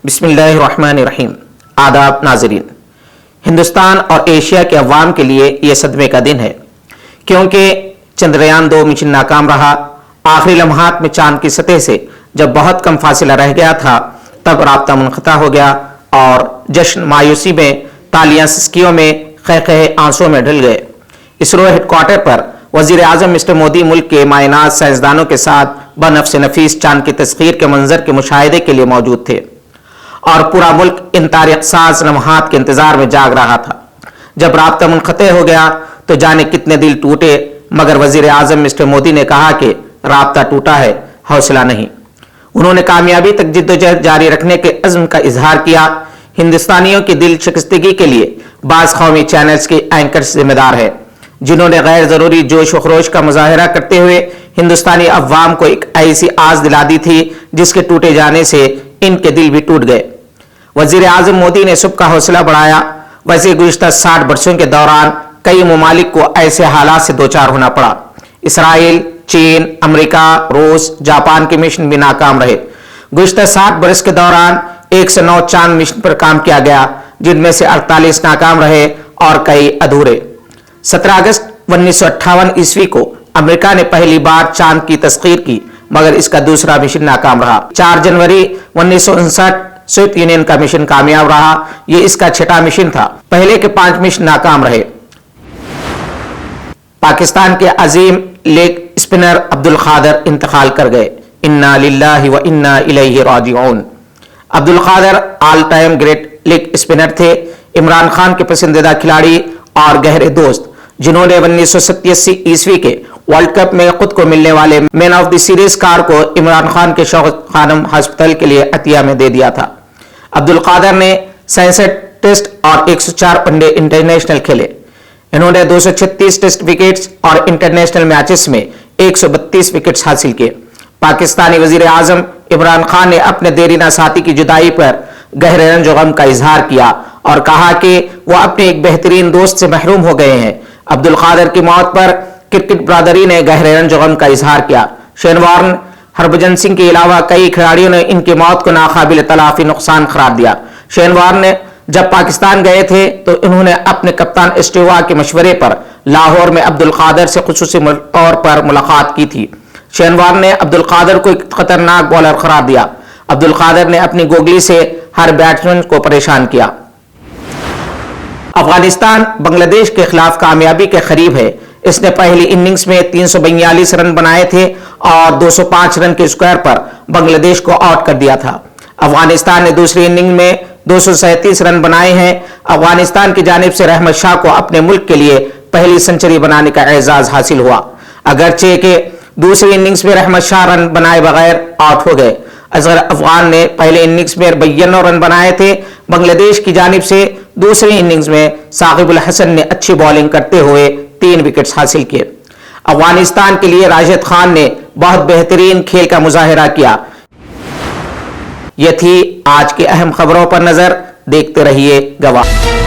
बिस्मिल्लाहिर्रहमानिर्रहीम। आदाब नाज़रीन, हिंदुस्तान और एशिया के अवाम के लिए यह सदमे का दिन है, क्योंकि चंद्रयान 2 मिशन नाकाम रहा। आखिरी लम्हात में चांद की सतह से जब बहुत कम फासिला रह गया था, तब राब्ता मुनक़ता हो गया और जश्न मायूसी में, तालियां सिसकियों में, ख़ह आंसुओं में ढल गए। इसरो हेडक्वार्टर पर वज़ीर आज़म मिस्टर मोदी मुल्क के मायनात साइंसदानों के साथ बनफ्स नफीस चांद की तस्खीर के मंजर के मुशाहिदे के लिए मौजूद थे और पूरा मुल्क इन तारीख़साज़ लम्हात के इंतजार में जाग रहा था। जब राब्ता मुनक़ते हो गया तो जाने कितने दिल टूटे, मगर वज़ीर आज़म मिस्टर मोदी ने कहा कि राब्ता टूटा है, हौसला नहीं। उन्होंने कामयाबी तक जिद्दोजहद जारी रखने के अज़्म का इजहार किया। हिंदुस्तानियों की दिल शिकस्तगी के लिए बाज़ कौमी चैनल्स के एंकर्स जिम्मेदार है, जिन्होंने गैर ज़रूरी जोश व खरोश का मुजाहरा करते हुए हिंदुस्तानी अवाम को एक ऐसी आस दिला दी थी जिसके टूटे जाने से इनके दिल भी टूट गए। वज़ीर आज़म मोदी ने सबका हौसला बढ़ाया। वैसे गुज़िश्ता 60 बरसों के दौरान कई ममालिक को ऐसे हालात से दो चार होना पड़ा। इसराइल, चीन, अमेरिका, रूस, जापान के मिशन भी नाकाम रहे। गुज़िश्ता 60 बरस के दौरान 109 चांद मिशन पर काम किया गया, जिनमें से 48 नाकाम रहे और कई अधूरे। 17 अगस्त 1958 ईस्वी को अमेरिका ने पहली बार चांद की तस्खीर की, मगर इसका दूसरा मिशन नाकाम रहा। 4 जनवरी 1959 सेप्ट यूनियन का मिशन कामयाब रहा। यह इसका 6वां मिशन था। पहले के 5 मिशन नाकाम रहे। पाकिस्तान के अजीम लेग स्पिनर अब्दुल खादर इंतकाल कर गए। इन्ना लिल्लाहि व इन्ना इलैहि राजिऊन। Abdul Qadir all time great leg spinner थे, इमरान खान के पसंदीदा खिलाड़ी और गहरे दोस्त, जिन्होंने 1987 ईस्वी के वर्ल्ड कप में खुद को मिलने वाले man of the series car को इमरान खान के शौकत खानम हॉस्पिटल के लिए अतिया में दे दिया था। अब्दुल कादर ने 67 टेस्ट और 104 वनडे इंटरनेशनल खेले। इन्होंने 236 टेस्ट विकेट्स और इंटरनेशनल मैचेस में 132 विकेट्स हासिल किए। पाकिस्तानी वजीर आजम इमरान खान ने अपने देरीना साथी की जुदाई पर गहरे रंज गम का इजहार किया और कहा कि वह अपने एक बेहतरीन दोस्त से महरूम हो गए हैं। अब्दुल कादर की मौत पर क्रिकेट बरादरी ने गहरे रंज गम का इजहार किया। शेन वार्न, हरभजन सिंह के अलावा कई खिलाड़ियों ने इनकी मौत को नाकाबिल तलाफी नुकसान करार दिया। शेन वार्न ने जब पाकिस्तान गए थे तो इन्होंने अपने कप्तान स्टीवा के मशवरे पर लाहौर में अब्दुल कादर से खुसूसी तौर पर मुलाकात की थी। शेन वार्न ने अब्दुल कादर को एक खतरनाक बॉलर करार दिया। अब्दुल कादर ने अपनी गोगली से हर बैट्समैन को परेशान किया। अफगानिस्तान बांग्लादेश के खिलाफ कामयाबी के करीब है। इसने पहली इनिंग्स में 342 रन बनाए थे और 205 रन के स्क्वायर पर बांग्लादेश को आउट कर दिया था। अफगानिस्तान ने दूसरी इनिंग में 237 रन बनाए हैं। अफगानिस्तान की जानिब से रहमत शाह को अपने मुल्क के लिए पहली सेंचुरी बनाने का एजाज हासिल हुआ, अगरचे के दूसरी इनिंग्स में रहमत शाह रन बनाए बगैर आउट हो गए। असगर अफगान ने पहले इनिंग्स में 92 रन बनाए थे। बांग्लादेश की जानिब से दूसरी इनिंग्स में साकिबुल हसन ने अच्छी बॉलिंग करते हुए 3 विकेट्स हासिल किए। अफगानिस्तान के लिए राशिद खान ने बहुत बेहतरीन खेल का मुजाहिरा किया। यह थी आज की अहम खबरों पर नजर। देखते रहिए गवाह।